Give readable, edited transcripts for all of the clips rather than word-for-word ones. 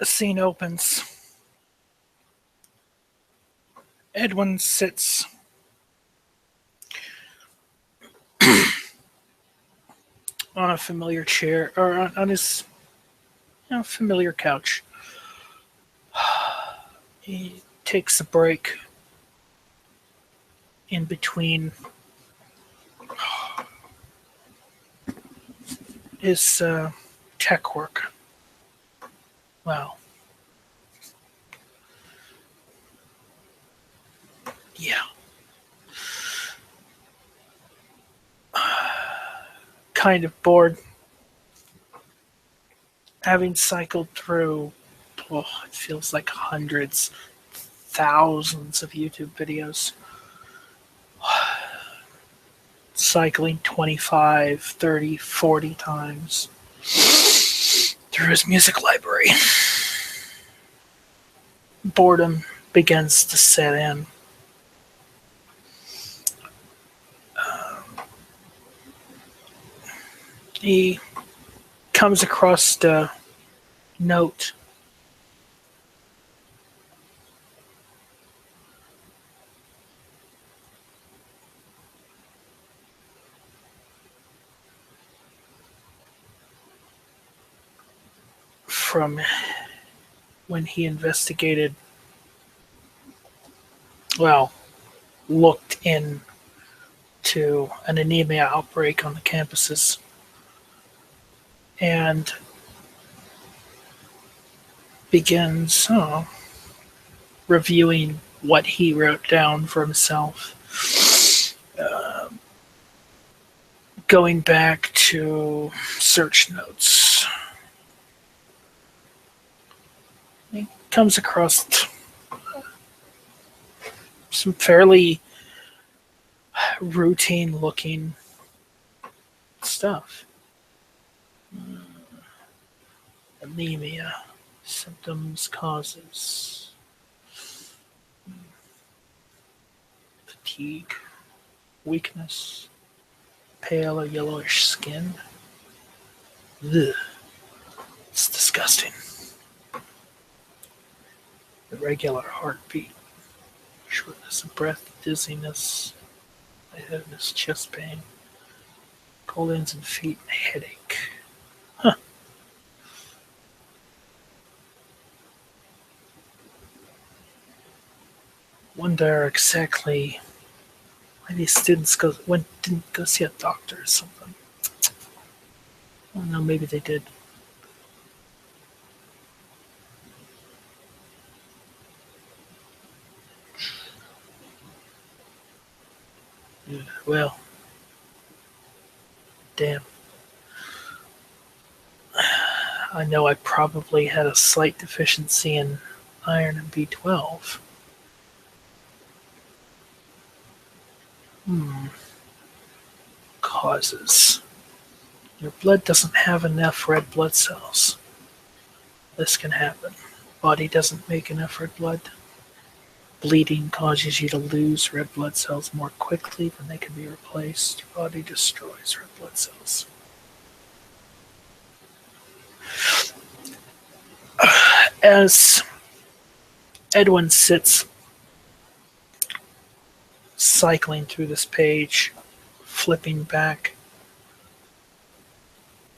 The scene opens. Edwin sits on a familiar chair, or on his familiar couch. He takes a break in between his tech work. Wow. Yeah. Kind of bored. Having cycled through, it feels like hundreds, thousands of YouTube videos. Cycling 25, 30, 40 times through his music library. Boredom begins to set in. He comes across a note from when he investigated, looked into an anemia outbreak on the campuses, and begins reviewing what he wrote down for himself, going back to search notes. He comes across some fairly routine looking stuff. Anemia, symptoms, causes, fatigue, weakness, pale or yellowish skin. Ugh. It's disgusting. Irregular heartbeat, shortness of breath, dizziness, lightheadedness, chest pain, cold hands and feet, and headache. Huh. Wonder exactly why these students didn't go see a doctor or something. I don't know, maybe they did. Yeah, well, damn. I know I probably had a slight deficiency in iron and B12. Causes. Your blood doesn't have enough red blood cells. This can happen. Body doesn't make enough red blood. Bleeding causes you to lose red blood cells more quickly than they can be replaced. Your body destroys red blood cells. As Edwin sits cycling through this page, flipping back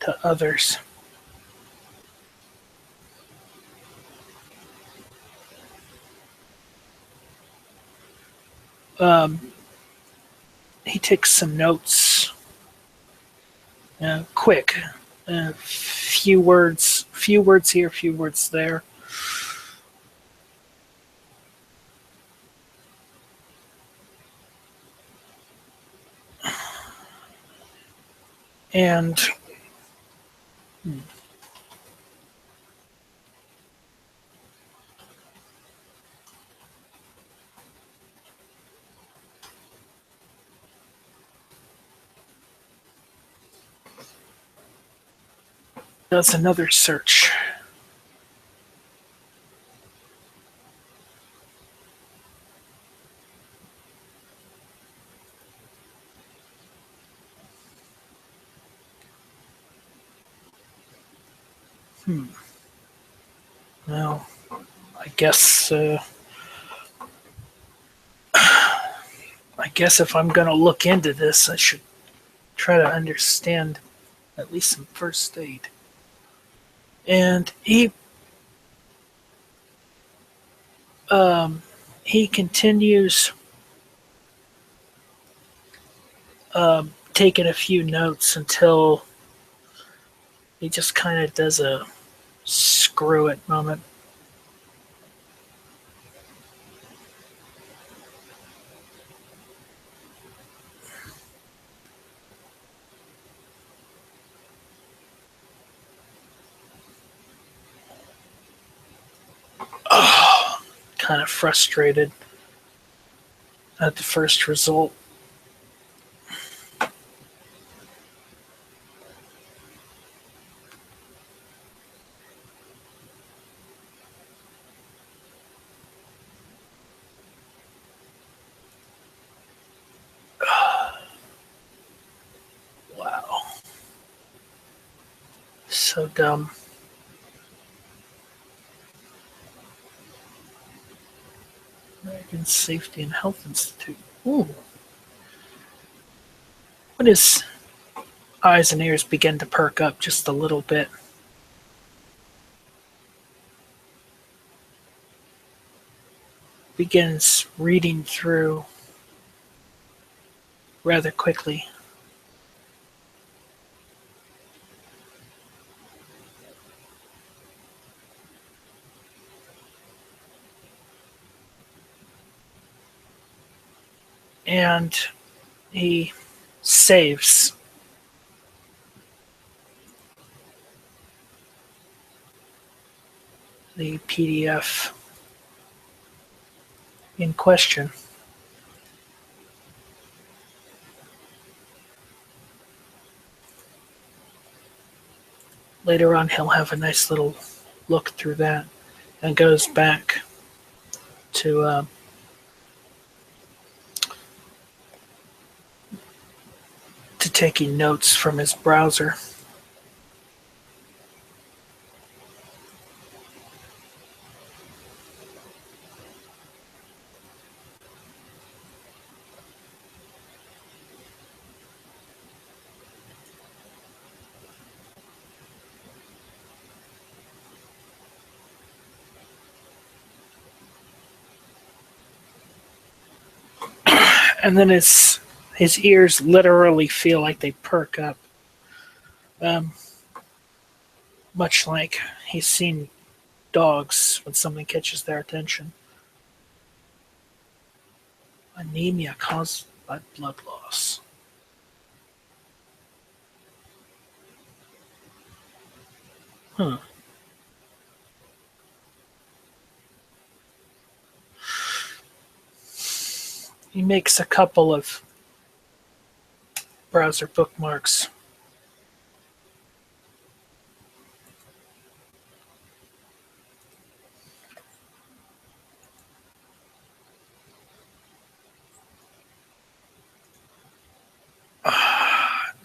to others, he takes some notes. Quick, few words here, few words there. And does another search. Well, I guess I guess if I'm going to look into this, I should try to understand at least some first aid. And he continues taking a few notes until he just kind of does a screw it moment. Kind of frustrated at the first result. Wow. So dumb. American Safety and Health Institute. Ooh. When his eyes and ears begin to perk up just a little bit. Begins reading through rather quickly. And he saves the PDF in question. Later on, he'll have a nice little look through that and goes back to taking notes from his browser. And then his ears literally feel like they perk up. Um, Much like he's seen dogs when something catches their attention. Anemia caused by blood loss. Huh. He makes a couple of browser bookmarks.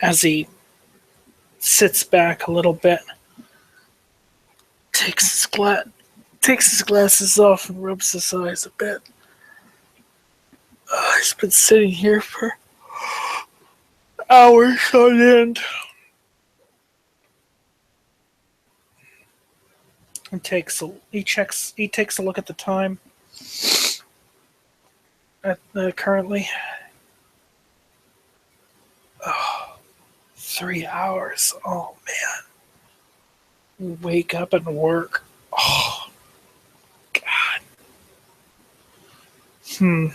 As he sits back a little bit, takes his glasses off and rubs his eyes a bit. He's been sitting here for hours on end. He takes a look at the time at currently. 3 hours. Oh man. Wake up and work. Oh God. Hmm.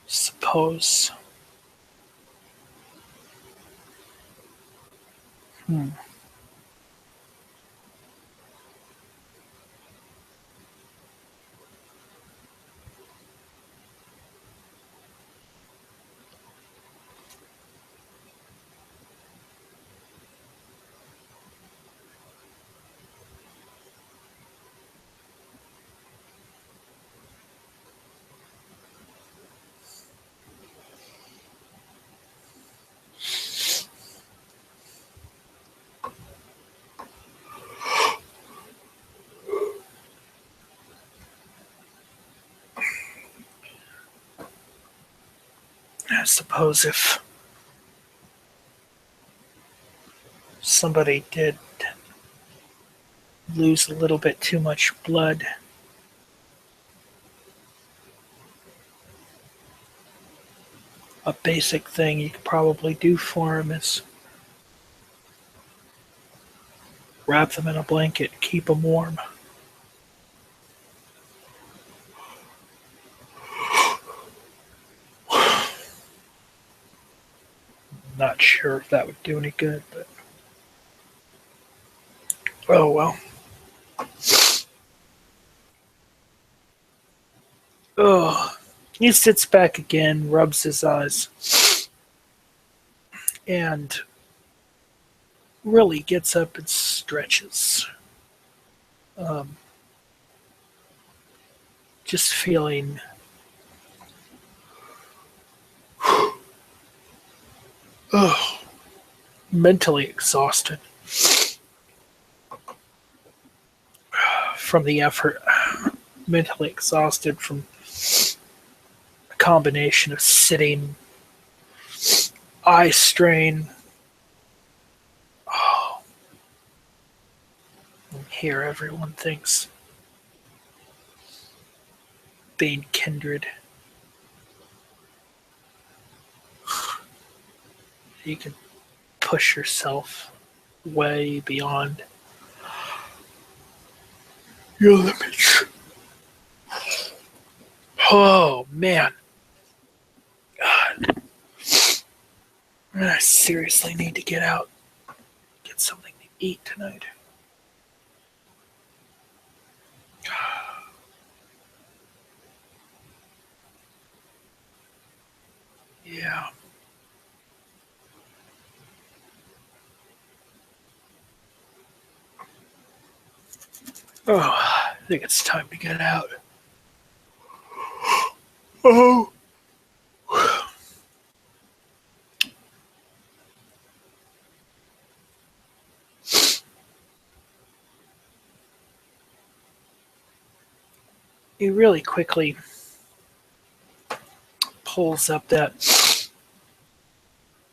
Suppose. Hmm. I suppose if somebody did lose a little bit too much blood, a basic thing you could probably do for them is wrap them in a blanket, keep them warm. Not sure if that would do any good, but oh well. Oh, he sits back again, rubs his eyes, and really gets up and stretches. Um, just feeling oh, mentally exhausted from the effort, mentally exhausted from a combination of sitting, eye strain. Oh, and here everyone thinks being kindred. You can push yourself way beyond your limits. Oh man, God, I seriously need to get out, get something to eat tonight. Yeah. Oh, I think it's time to get out. Oh. He really quickly pulls up that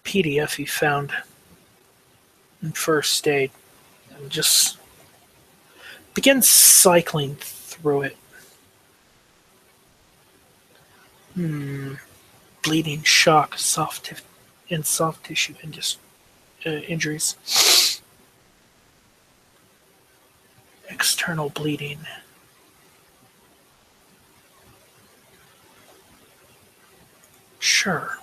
PDF he found in first aid and just begins cycling through it. Bleeding, shock, soft tissue injuries, external bleeding. Sure.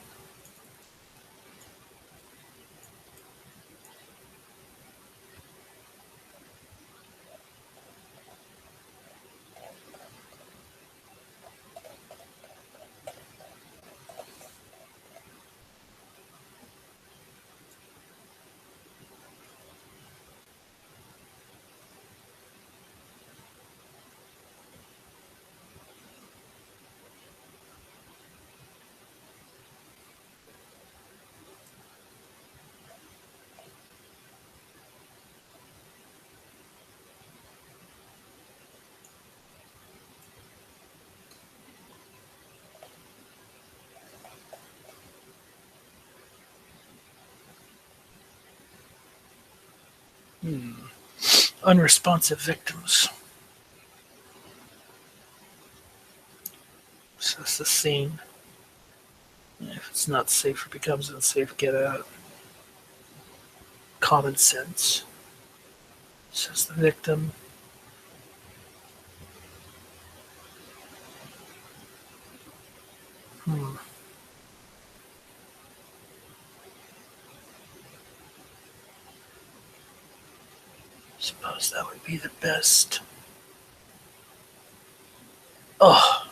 Unresponsive victims. Assess the scene. If it's not safe or becomes unsafe, get out. Common sense. Says the victim. Suppose that would be the best. Oh.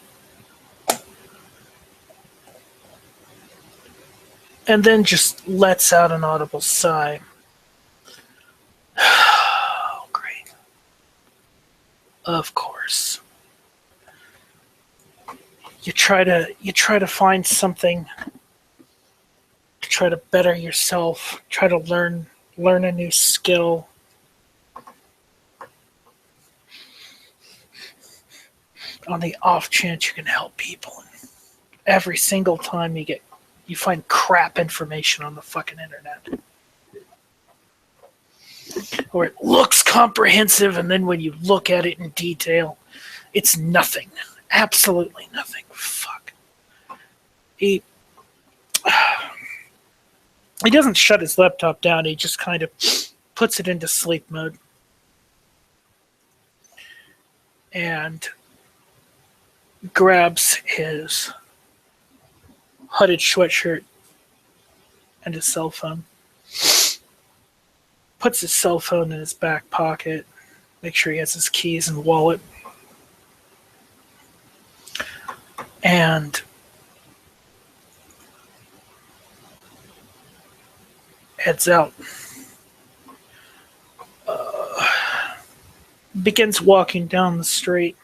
And then just lets out an audible sigh. Oh, great. Of course. You try to find something to try to better yourself, try to learn a new skill. On the off chance you can help people. Every single time you get You find crap information on the fucking internet. Or it looks comprehensive, and then when you look at it in detail, it's nothing. Absolutely nothing. Fuck. He doesn't shut his laptop down. He just kind of puts it into sleep mode. And grabs his hooded sweatshirt and his cell phone. Puts his cell phone in his back pocket. Make sure he has his keys and wallet. And heads out. Begins walking down the street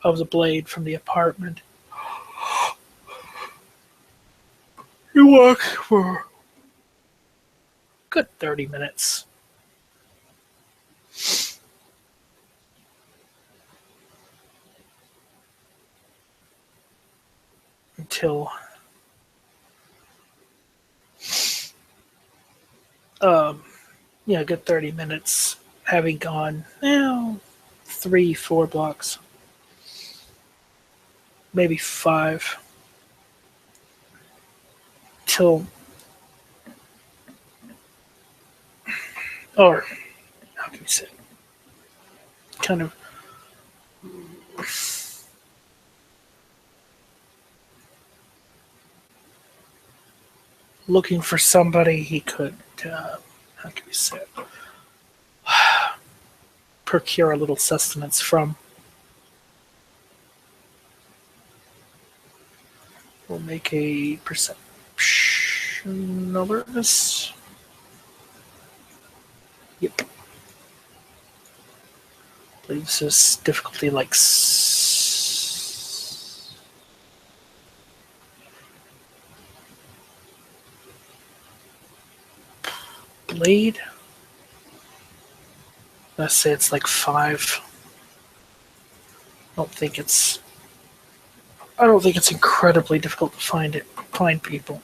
of the Blade from the apartment. You walk for a good 30 minutes. Until a good 30 minutes, having gone 3-4 blocks, maybe 5, till, or how can you say, kind of looking for somebody he could, how can we say, procure a little sustenance from. We'll make a perception alertness. Yep. I believe this is difficulty like Blade. Let's say it's like 5. I don't think it's incredibly difficult to find people.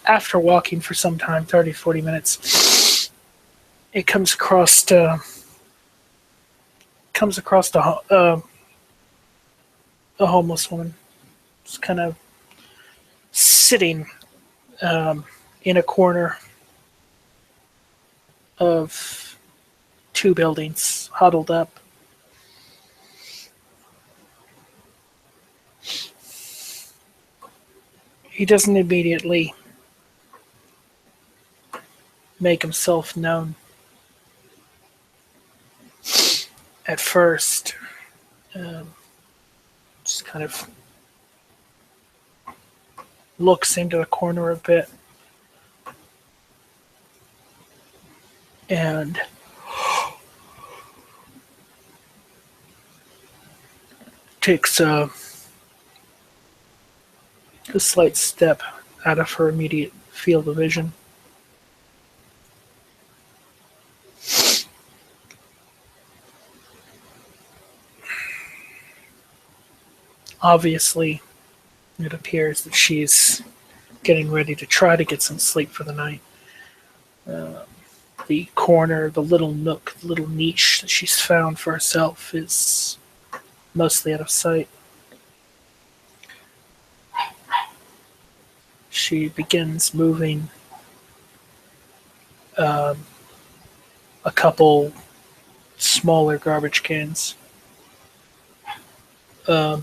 After walking for some time, 30-40 minutes, it comes across a homeless woman. It's kind of sitting in a corner of 2 buildings, huddled up. He doesn't immediately make himself known. At first, just kind of looks into the corner a bit and takes a slight step out of her immediate field of vision. Obviously, it appears that she's getting ready to try to get some sleep for the night. The corner, the little nook, the little niche that she's found for herself is mostly out of sight. She begins moving a couple smaller garbage cans so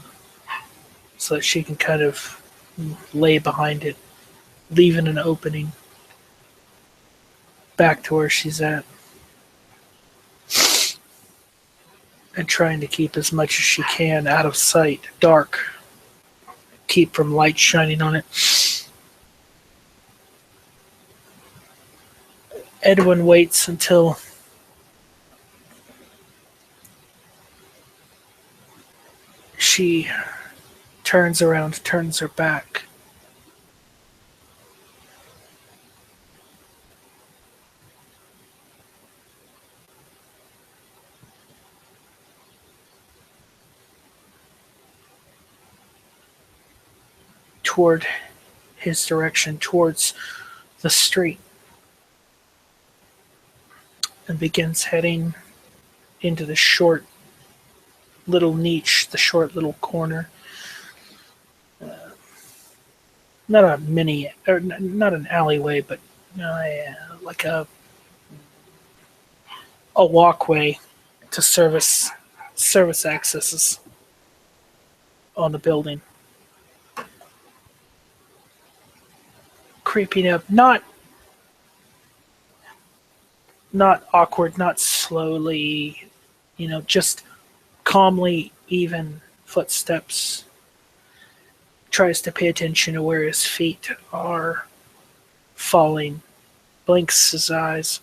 that she can kind of lay behind it, leaving an opening back to where she's at, and trying to keep as much as she can out of sight, dark, keep from light shining on it. Edwin waits until she turns around, turns her back. toward his direction, towards the street, and begins heading into the short little niche, the short little corner. Not a mini, or not an alleyway, but like a walkway to service accesses on the building. Creeping up, not awkward, not slowly, just calmly, even footsteps. Tries to pay attention to where his feet are falling. Blinks his eyes.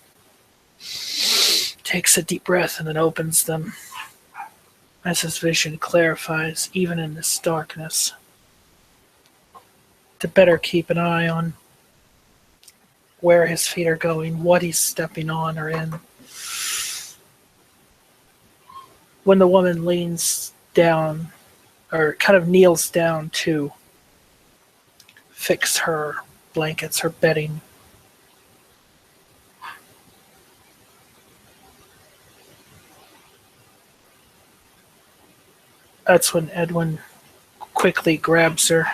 Takes a deep breath and then opens them as his vision clarifies, even in this darkness, to better keep an eye on where his feet are going, what he's stepping on or in. When the woman leans down, or kind of kneels down to fix her blankets, her bedding, that's when Edwin quickly grabs her,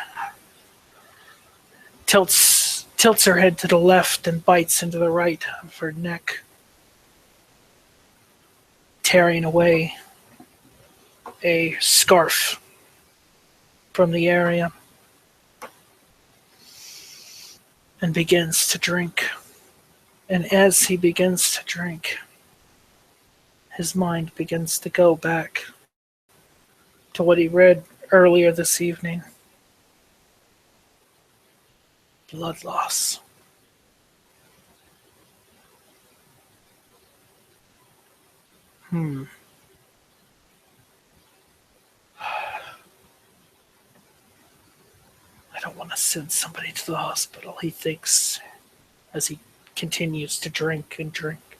tilts her head to the left and bites into the right of her neck, tearing away a scarf from the area, and begins to drink. And as he begins to drink, his mind begins to go back to what he read earlier this evening. Blood loss. I don't want to send somebody to the hospital, he thinks, as he continues to drink and drink.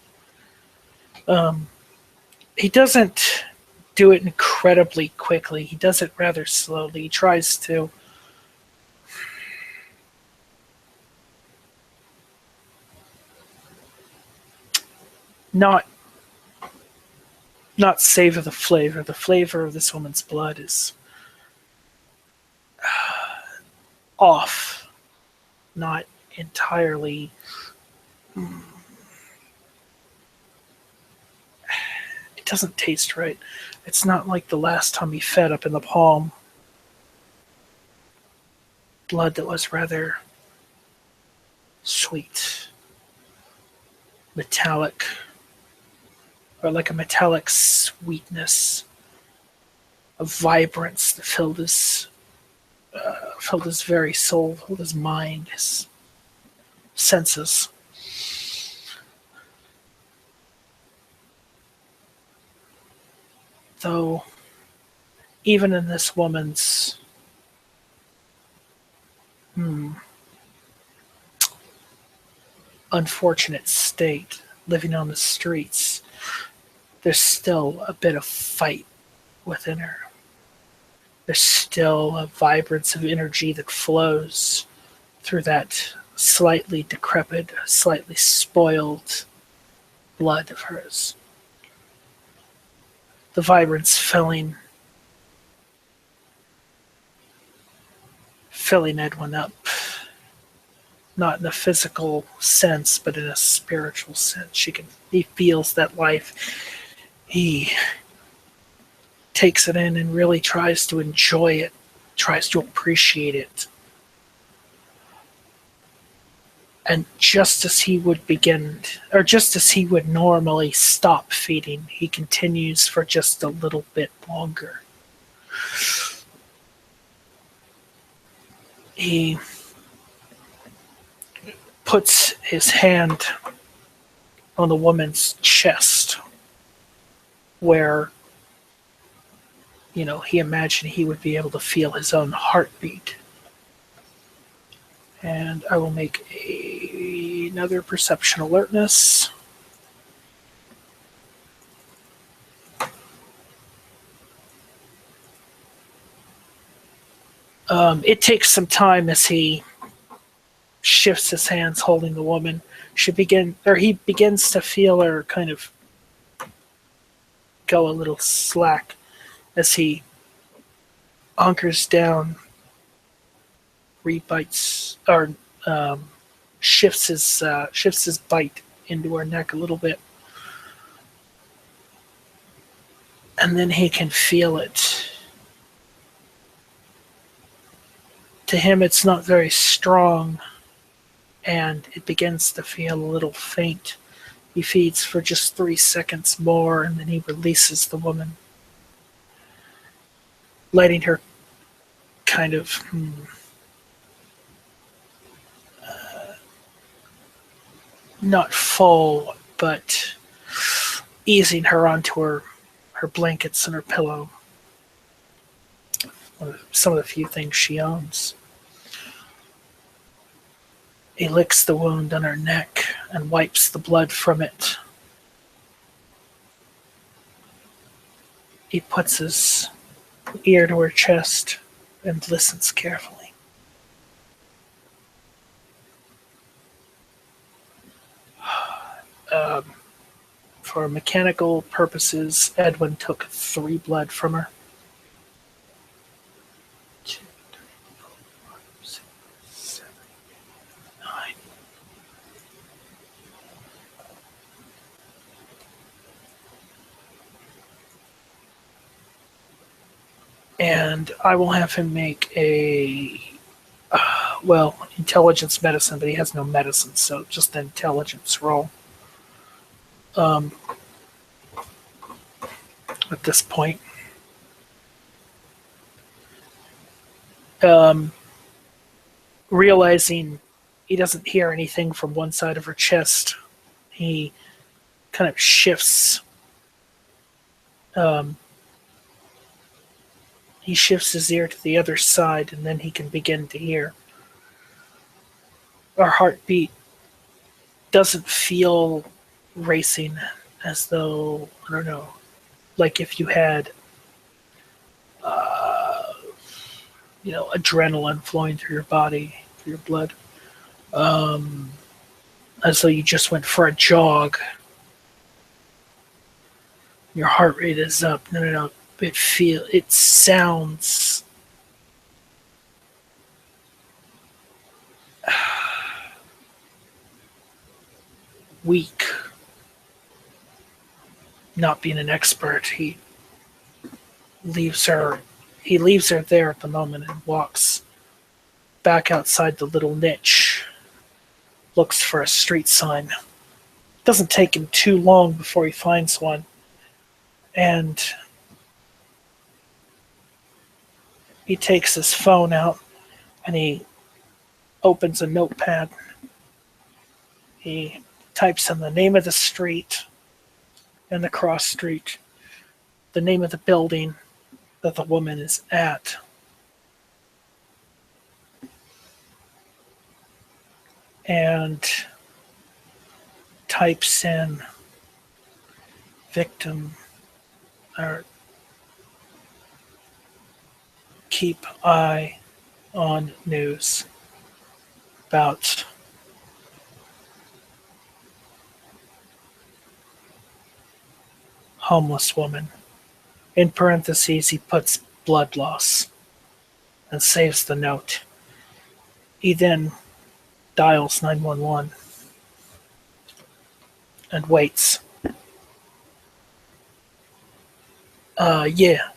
He doesn't do it incredibly quickly. He does it rather slowly. He tries to not savor the flavor. The flavor of this woman's blood is off, not entirely. It doesn't taste right. It's not like the last time he fed up in the palm. Blood that was rather sweet, metallic, or like a metallic sweetness, a vibrance that filled his very soul, filled his mind, his senses. Though, even in this woman's unfortunate state, living on the streets, there's still a bit of fight within her. There's still a vibrance of energy that flows through that slightly decrepit, slightly spoiled blood of hers. The vibrance filling Edwin up, not in a physical sense, but in a spiritual sense. He feels that life. He takes it in and really tries to enjoy it, tries to appreciate it. And just as he would normally stop feeding, he continues for just a little bit longer. He puts his hand on the woman's chest where, he imagined he would be able to feel his own heartbeat. And I will make another perception alertness. It takes some time as he shifts his hands holding the woman. He begins to feel her kind of go a little slack as he hunkers down, rebites, or shifts his bite into her neck a little bit, and then he can feel it. To him, it's not very strong, and it begins to feel a little faint. He feeds for just 3 seconds more, and then he releases the woman, letting her kind of not fall, but easing her onto her blankets and her pillow. Some of the few things she owns. He licks the wound on her neck and wipes the blood from it. He puts his ear to her chest and listens carefully. For mechanical purposes, Edwin took 3 blood from her. 2, 3, 4, 5, 6, 7, 9. And I will have him make a, intelligence medicine, but he has no medicine, so just an intelligence roll. At this point. Realizing he doesn't hear anything from one side of her chest, he kind of shifts. He shifts his ear to the other side, and then he can begin to hear. Our heartbeat doesn't feel racing, as though, I don't know, like if you had, adrenaline flowing through your body, through your blood, as though you just went for a jog. Your heart rate is up. No. It sounds weak. Not being an expert, he leaves her there at the moment and walks back outside the little niche. Looks for a street sign. Doesn't take him too long before he finds one. And he takes his phone out and he opens a notepad. He types in the name of the street and the cross street, the name of the building that the woman is at. And types in victim or keep eye on news about homeless woman. In parentheses, he puts blood loss and saves the note. He then dials 911 and waits. Yeah.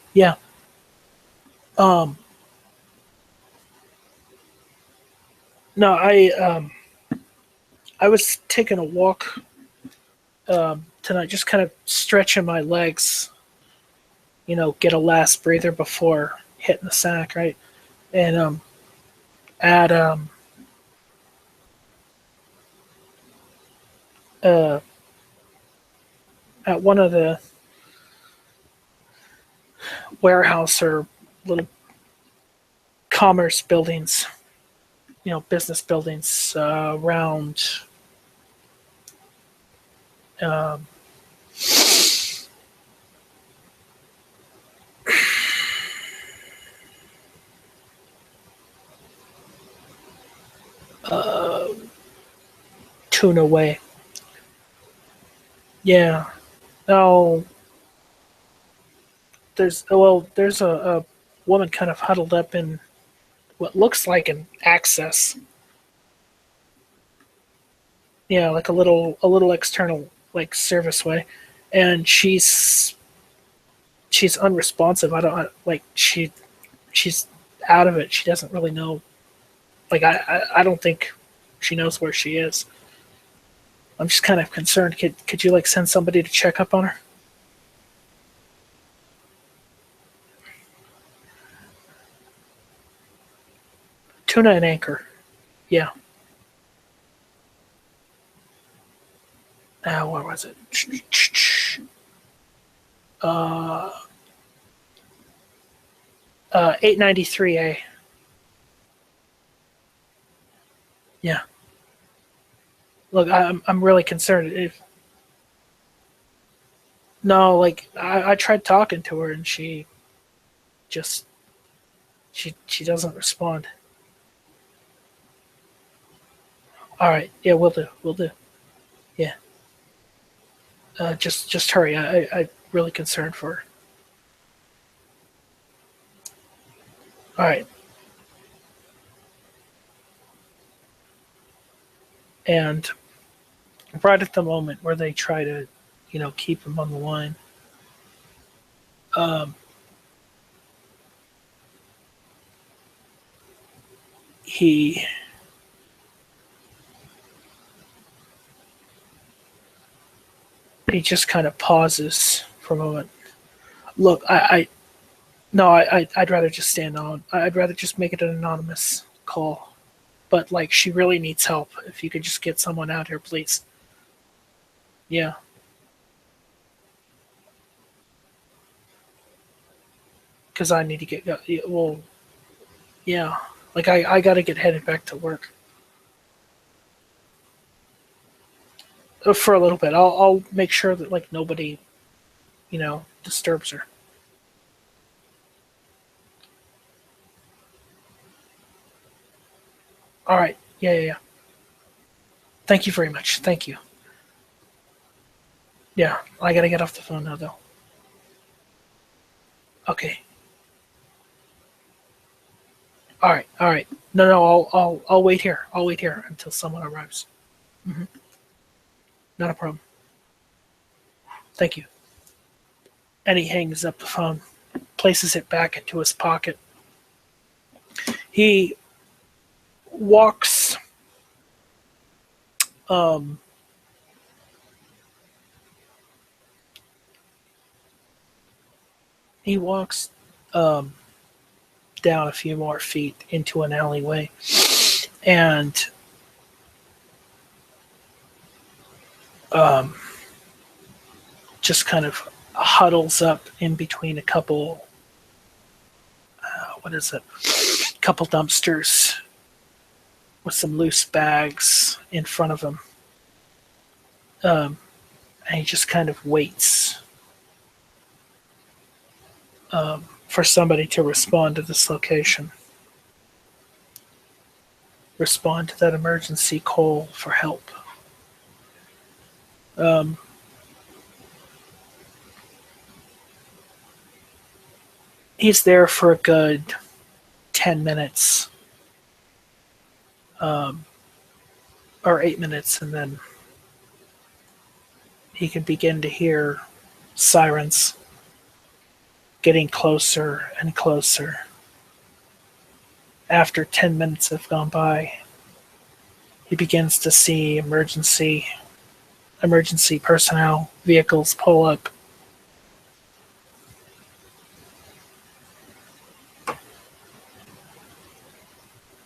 No, I was taking a walk tonight, just kind of stretching my legs, get a last breather before hitting the sack, right? And at at one of the warehouse or little commerce buildings, business buildings around tune away. Yeah. No, there's a woman kind of huddled up in what looks like an access. Yeah, like a little external like service way, and she's unresponsive. I don't like she's out of it. She doesn't really know. Like I don't think she knows where she is. I'm just kind of concerned. Could you like send somebody to check up on her? Tuna and anchor. Yeah. Where was it? 893A. Yeah. Look, I'm really concerned. If no, like I tried talking to her and just she doesn't respond. All right. Yeah, we'll do. We'll do. Yeah. Just hurry. I'm really concerned for her. All right. And right at the moment where they try to, keep him on the line, um, he he just kind of pauses for a moment. Look, I no, I'd rather just stand on. I'd rather just make it an anonymous call. But like, she really needs help. If you could just get someone out here, please. Yeah, because I need to get. Well, yeah. Like I got to get headed back to work for a little bit. I'll make sure that like nobody, disturbs her. All right. Yeah, yeah, yeah. Thank you very much. Thank you. Yeah, I gotta get off the phone now though. Okay. All right. All right. No, no. I'll wait here. I'll wait here until someone arrives. Hmm. Not a problem. Thank you. And he hangs up the phone, places it back into his pocket. He walks. Um, he walks um, down a few more feet into an alleyway, and um, just kind of huddles up in between a couple. What is it? Couple dumpsters with some loose bags in front of him. And he just kind of waits for somebody to respond to this location, respond to that emergency call for help. Um, he's there for a good 10 minutes um, or 8 minutes, and then he can begin to hear sirens getting closer and closer. After 10 minutes have gone by, he begins to see emergency personnel vehicles pull up.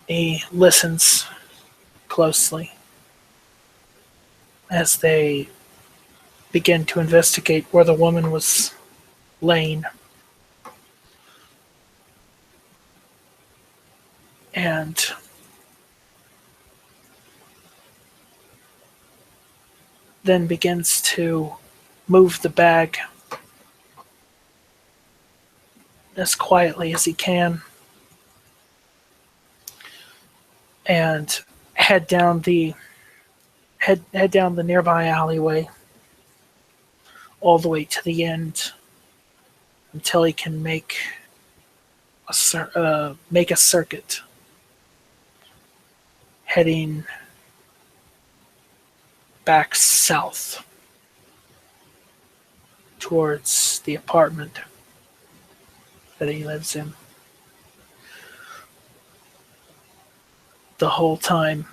He listens closely as they begin to investigate where the woman was laying, and then begins to move the bag as quietly as he can, and head down the nearby alleyway all the way to the end until he can make a circuit heading back south towards the apartment that he lives in. The whole time,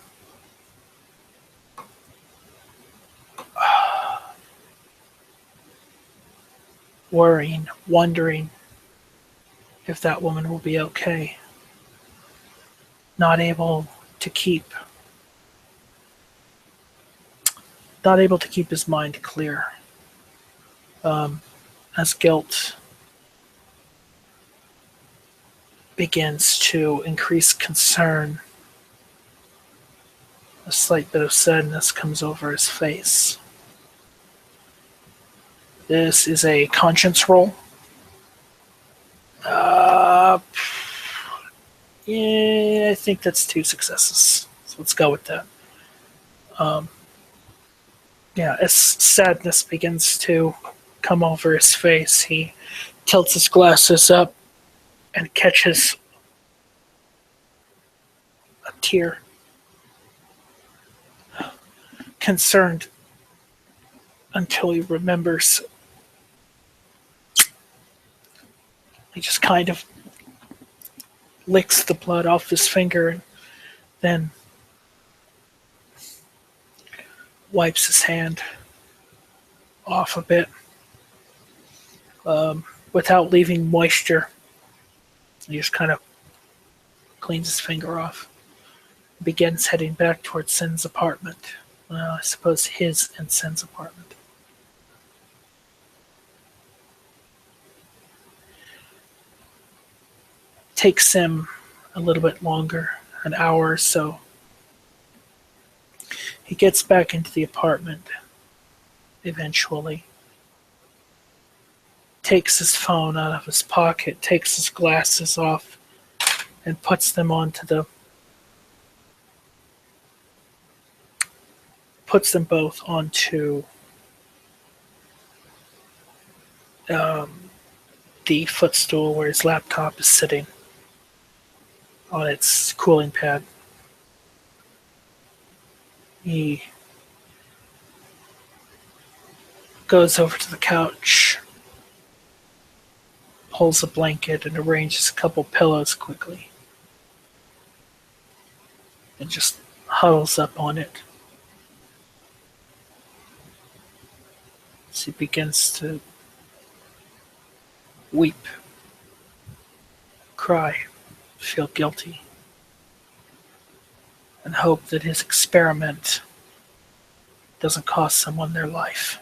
worrying, wondering if that woman will be okay. Not able to keep his mind clear. As guilt begins to increase concern, a slight bit of sadness comes over his face. This is a conscience roll. Yeah, I think that's 2 successes. So let's go with that. As sadness begins to come over his face, he tilts his glasses up and catches a tear. Concerned until he remembers. He just kind of licks the blood off his finger and then wipes his hand off a bit without leaving moisture. He just kind of cleans his finger off. Begins heading back towards Sin's apartment. Well, I suppose his and Sin's apartment. Takes him a little bit longer, an hour or so. He gets back into the apartment eventually. Takes his phone out of his pocket, takes his glasses off, and puts them both onto the footstool where his laptop is sitting on its cooling pad. He goes over to the couch, pulls a blanket and arranges a couple pillows quickly, and just huddles up on it. As he begins to weep, cry, feel guilty, and hope that his experiment doesn't cost someone their life.